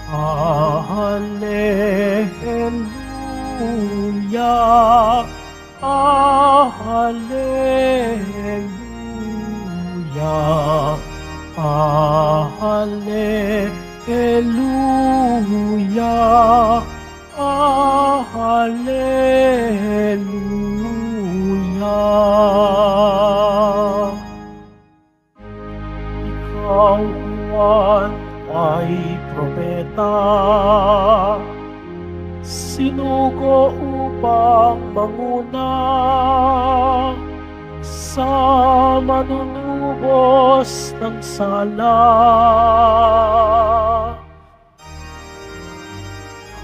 Hallelujah, Hallelujah, Hallelujah, Hallelujah. Ikaw, Juan, ay propeta, sinugo upang manguna sa manunubos ng sala.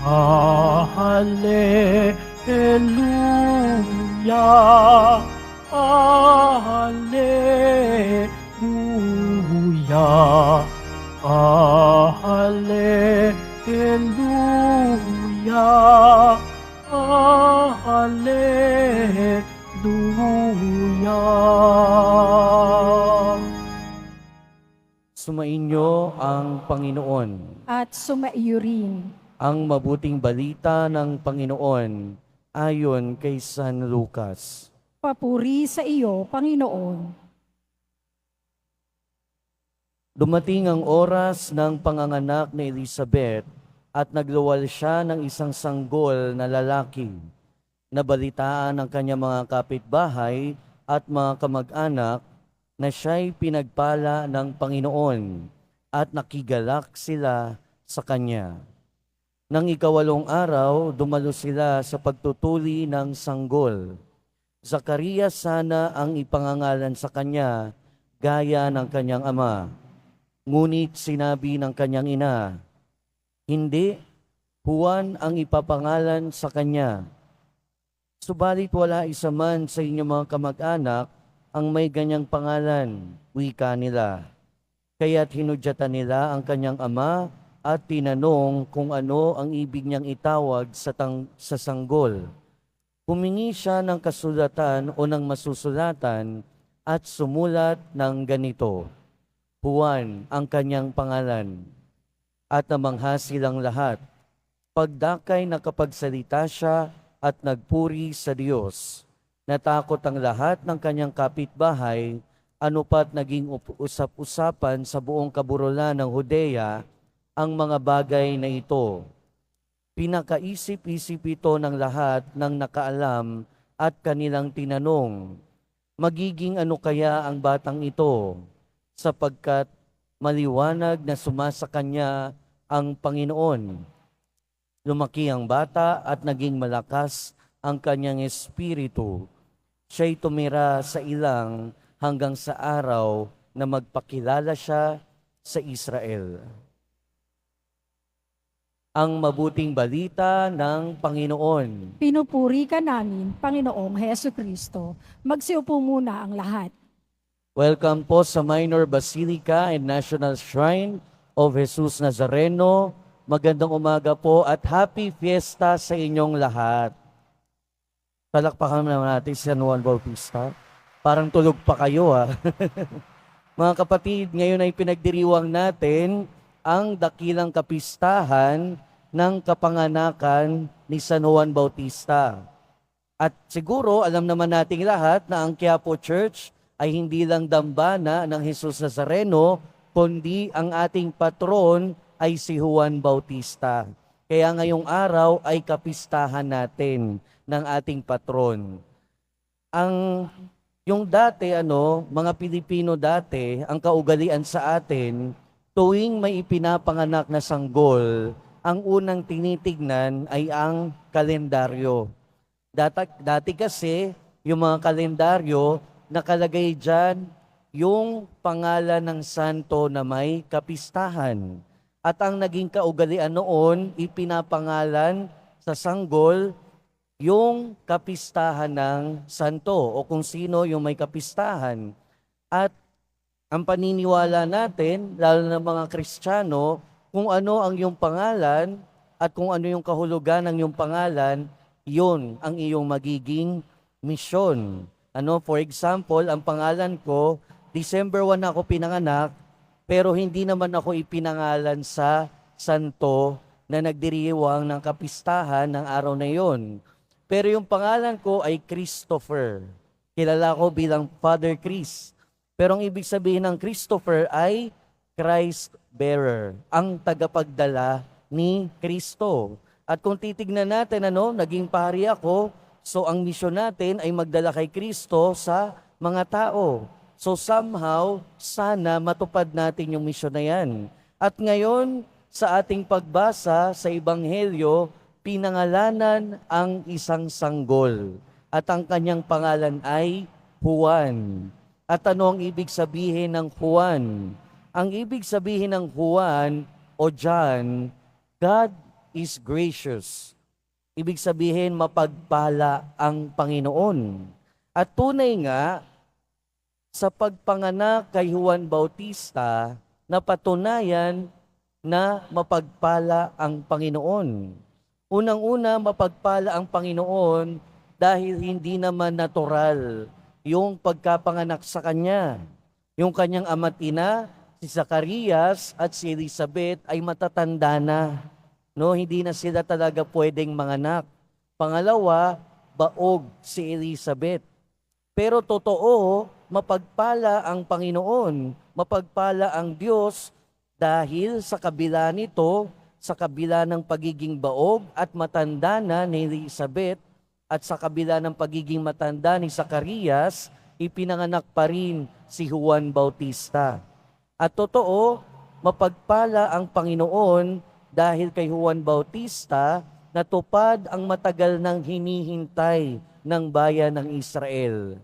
Hallelujah, Hallelujah, Hallelujah, Hallelujah. Sumainyo ang Panginoon. At sumaiyo rin. Ang mabuting balita ng Panginoon ayon kay San Lucas. Papuri sa iyo, Panginoon. Dumating ang oras ng panganganak ni Elizabeth at nagluwal siya ng isang sanggol na lalaki. Nabalitaan ng kanyang mga kapitbahay at mga kamag-anak na siya'y pinagpala ng Panginoon at nakigalak sila sa kanya. Nang ikawalong araw, dumalo sila sa pagtutuli ng sanggol. Zacarias sana ang ipangangalan sa kanya, gaya ng kanyang ama. Ngunit sinabi ng kanyang ina, "Hindi, Juan ang ipapangalan sa kanya." Subalit wala isa man sa inyong mga kamag-anak ang may ganyang pangalan, wika nila. Kaya't hinudyatan nila ang kanyang ama at tinanong kung ano ang ibig niyang itawag sa sanggol. Humingi siya ng kasulatan o ng masusulatan at sumulat ng ganito, Juan ang kanyang pangalan. At namangha silang lahat. Pagdakay nakapagsalita siya at nagpuri sa Diyos. Natakot ang lahat ng kanyang kapitbahay, ano pat naging usap-usapan sa buong kaburulan ng Judea ang mga bagay na ito. Pinakaisip-isip ito ng lahat ng nakaalam at kanilang tinanong, magiging ano kaya ang batang ito, sapagkat maliwanag na sumasa kanya ang Panginoon. Lumaki ang bata at naging malakas ang kanyang espiritu. Siya'y tumira sa ilang hanggang sa araw na magpakilala siya sa Israel. Ang mabuting balita ng Panginoon. Pinupuri ka namin, Panginoong Hesukristo. Magsiupo muna ang lahat. Welcome po sa Minor Basilica and National Shrine of Jesus Nazareno. Magandang umaga po at happy fiesta sa inyong lahat. Palakpakan naman natin si San Juan Bautista. Parang tulog pa kayo ha. Mga kapatid, ngayon ay pinagdiriwang natin ang dakilang kapistahan ng kapanganakan ni San Juan Bautista. At siguro alam naman nating lahat na ang Quiapo Church ay hindi lang dambana ng Jesus Nazareno, kundi ang ating patron ay si Juan Bautista. Kaya ngayong araw ay kapistahan natin ng ating patron. Yung dati, mga Pilipino dati, ang kaugalian sa atin, tuwing may ipinapanganak na sanggol, ang unang tinitignan ay ang kalendaryo. Dati kasi, yung mga kalendaryo, nakalagay dyan yung pangalan ng santo na may kapistahan. At ang naging kaugalian noon, ipinapangalan sa sanggol yung kapistahan ng santo o kung sino yung may kapistahan. At ang paniniwala natin, lalo na mga Kristiyano, kung ano ang iyong pangalan at kung ano yung kahulugan ng iyong pangalan, yun ang iyong magiging misyon. For example, ang pangalan ko, December 1 ako pinanganak, pero hindi naman ako ipinangalan sa santo na nagdiriwang ng kapistahan ng araw na iyon. Pero yung pangalan ko ay Christopher. Kilala ko bilang Father Chris. Pero ang ibig sabihin ng Christopher ay Christ bearer, ang tagapagdala ni Kristo. At kung titignan natin, naging pari ako, so ang misyon natin ay magdala kay Kristo sa mga tao. So somehow, sana matupad natin yung misyon na yan. At ngayon, sa ating pagbasa sa Ebanghelyo, pinangalanan ang isang sanggol. At ang kanyang pangalan ay Juan. At ano ang ibig sabihin ng Juan? Ang ibig sabihin ng Juan o John, God is gracious. Ibig sabihin, mapagpala ang Panginoon. At tunay nga, sa pagpanganak kay Juan Bautista, napatunayan na mapagpala ang Panginoon. Unang-una, mapagpala ang Panginoon dahil hindi naman natural yung pagkapanganak sa Kanya. Yung Kanyang ama't ina, si Zacarias at si Elizabeth ay matatanda na. Hindi na sila talaga pwedeng manganak. Pangalawa, baog si Elizabeth. Pero totoo, mapagpala ang Panginoon, mapagpala ang Diyos dahil sa kabila nito, sa kabila ng pagiging baog at matanda na ni Elizabeth at sa kabila ng pagiging matanda ni Zacarias, ipinanganak pa rin si Juan Bautista. At totoo, mapagpala ang Panginoon dahil kay Juan Bautista, natupad ang matagal nang hinihintay ng bayan ng Israel.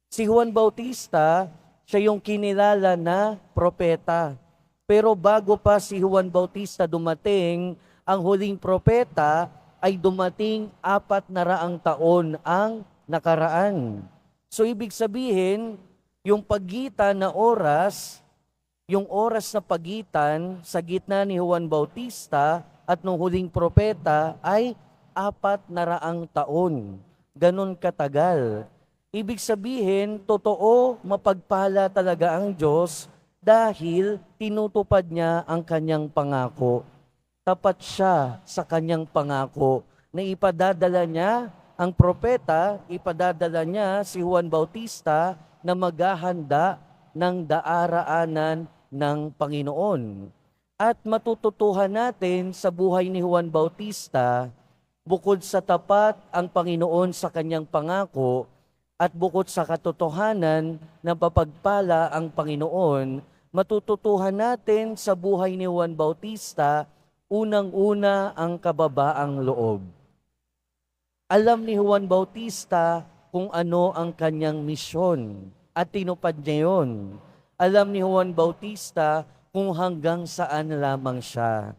Si Juan Bautista, siya yung kinilala na propeta. Pero bago pa si Juan Bautista dumating, ang huling propeta ay dumating 400 taon ang nakaraan. So ibig sabihin, yung pagitan na oras, yung oras na pagitan sa gitna ni Juan Bautista at nung huling propeta ay 400 taon. Ganon katagal. Ibig sabihin, totoo, mapagpala talaga ang Diyos dahil tinutupad niya ang kanyang pangako. Tapat siya sa kanyang pangako na ipadadala niya ang propeta, ipadadala niya si Juan Bautista na maghahanda ng daaraanan ng Panginoon. At matututuhan natin sa buhay ni Juan Bautista, bukod sa tapat ang Panginoon sa kanyang pangako, at bukod sa katotohanan na papagpala ang Panginoon, matututuhan natin sa buhay ni Juan Bautista, unang-una ang kababaang loob. Alam ni Juan Bautista kung ano ang kanyang misyon at tinupad niya yun. Alam ni Juan Bautista kung hanggang saan lamang siya.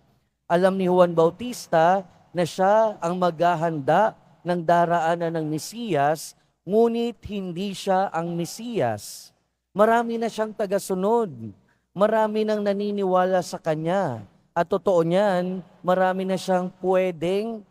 Alam ni Juan Bautista na siya ang maghahanda ng daraanan ng Mesiyas, ngunit hindi siya ang Mesiyas. Marami na siyang tagasunod. Marami nang naniniwala sa kanya. At totoo niyan, marami na siyang pwedeng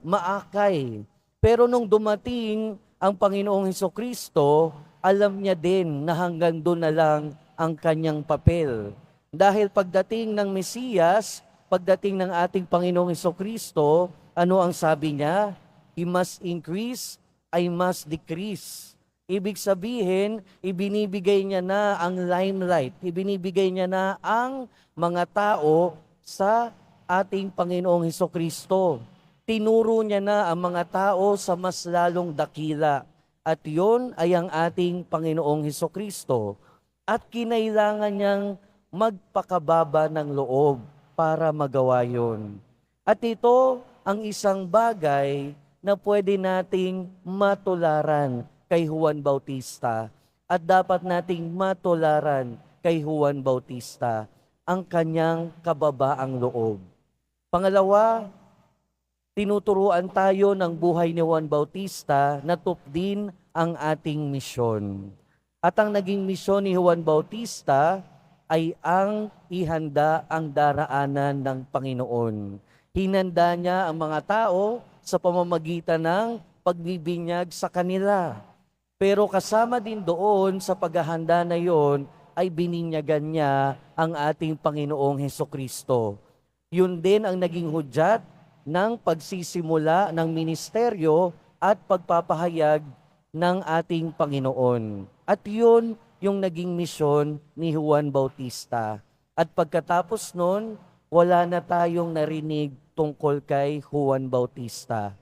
maakay. Pero nung dumating ang Panginoong Hesukristo, alam niya din na hanggang doon na lang ang kanyang papel. Dahil pagdating ng Mesiyas, pagdating ng ating Panginoong Hesukristo, ano ang sabi niya? He must increase, I must decrease. Ibig sabihin, ibinibigay niya na ang limelight, ibinibigay niya na ang mga tao sa ating Panginoong Hesukristo. Tinuro niya na ang mga tao sa mas lalong dakila. At yun ay ang ating Panginoong Hesukristo. At kinailangan niyang magpakababa ng loob para magawa yun. At ito ang isang bagay na pwede nating matularan kay Juan Bautista at dapat nating matularan kay Juan Bautista ang kanyang kababaang loob. Pangalawa, tinuturuan tayo ng buhay ni Juan Bautista na tupdin ang ating misyon. At ang naging misyon ni Juan Bautista ay ang ihanda ang daraanan ng Panginoon. Hinanda niya ang mga tao sa pamamagitan ng pagbibinyag sa kanila. Pero kasama din doon sa paghahanda na yon ay bininyagan niya ang ating Panginoong Hesukristo. Yun din ang naging hudyat ng pagsisimula ng ministeryo at pagpapahayag ng ating Panginoon. At yun yung naging misyon ni Juan Bautista. At pagkatapos nun, wala na tayong narinig tungkol kay Juan Bautista.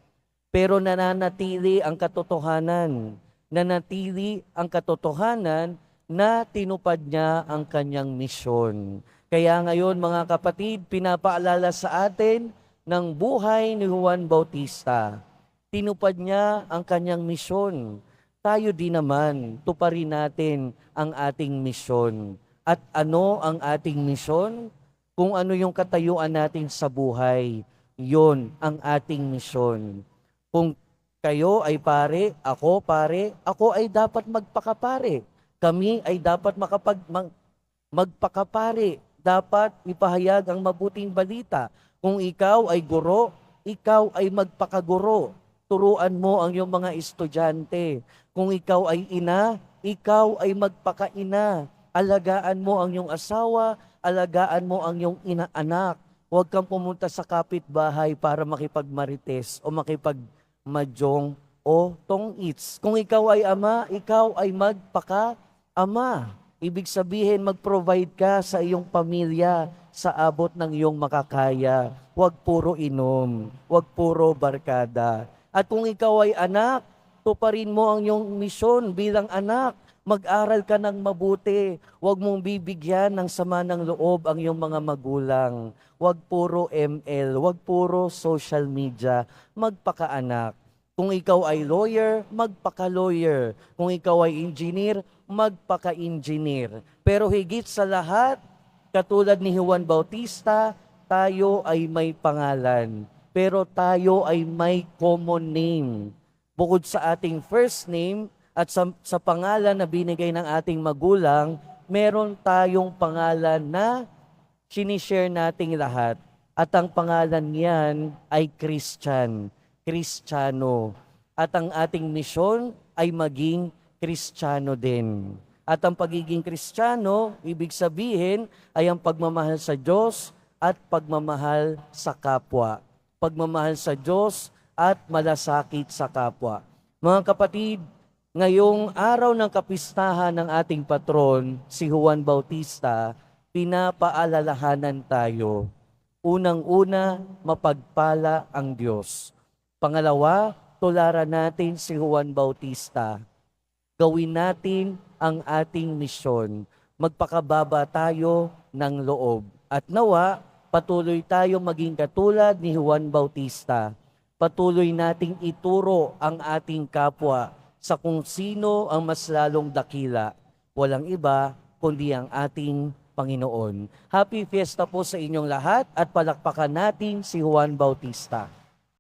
Pero nananatili ang katotohanan. Nanatili ang katotohanan na tinupad niya ang kanyang misyon. Kaya ngayon mga kapatid, pinapaalala sa atin ng buhay ni Juan Bautista. Tinupad niya ang kanyang misyon. Tayo din naman, tuparin natin ang ating misyon. At ano ang ating misyon? Kung ano yung katayuan natin sa buhay, yon ang ating misyon. Kung kayo ay pare, ako ay dapat magpakapare. Kami ay dapat magpakapare. Dapat ipahayag ang mabuting balita. Kung ikaw ay guro, ikaw ay magpakaguro. Turuan mo ang iyong mga estudyante. Kung ikaw ay ina, ikaw ay magpakaina. Alagaan mo ang iyong asawa, alagaan mo ang iyong inaanak. Huwag kang pumunta sa kapitbahay para makipagmarites o makipagmadyong o tong-its. Kung ikaw ay ama, ikaw ay magpaka-ama. Ibig sabihin, mag-provide ka sa iyong pamilya sa abot ng iyong makakaya. Huwag puro inom, huwag puro barkada. At kung ikaw ay anak, tuparin mo ang iyong misyon bilang anak. Mag-aral ka ng mabuti. Huwag mong bibigyan ng sama ng loob ang iyong mga magulang. Huwag puro ML, huwag puro social media. Magpakaanak. Kung ikaw ay lawyer, magpaka-lawyer. Kung ikaw ay engineer, magpaka-engineer. Pero higit sa lahat, katulad ni Juan Bautista, tayo ay may pangalan. Pero tayo ay may common name. Bukod sa ating first name at sa pangalan na binigay ng ating magulang, meron tayong pangalan na sinishare nating lahat. At ang pangalan niyan ay Christian, Kristiyano. At ang ating misyon ay maging Kristiyano din. At ang pagiging Kristiyano, ibig sabihin ay ang pagmamahal sa Diyos at pagmamahal sa kapwa. Pagmamahal sa Diyos at malasakit sa kapwa. Mga kapatid, ngayong araw ng kapistahan ng ating patron, si Juan Bautista, pinapaalalahanan tayo. Unang-una, mapagpala ang Diyos. Pangalawa, tularan natin si Juan Bautista. Gawin natin ang ating misyon. Magpakababa tayo ng loob. At nawa, patuloy tayo maging katulad ni Juan Bautista. Patuloy nating ituro ang ating kapwa sa kung sino ang mas lalong dakila. Walang iba kundi ang ating Panginoon. Happy Fiesta po sa inyong lahat at palakpakan natin si Juan Bautista.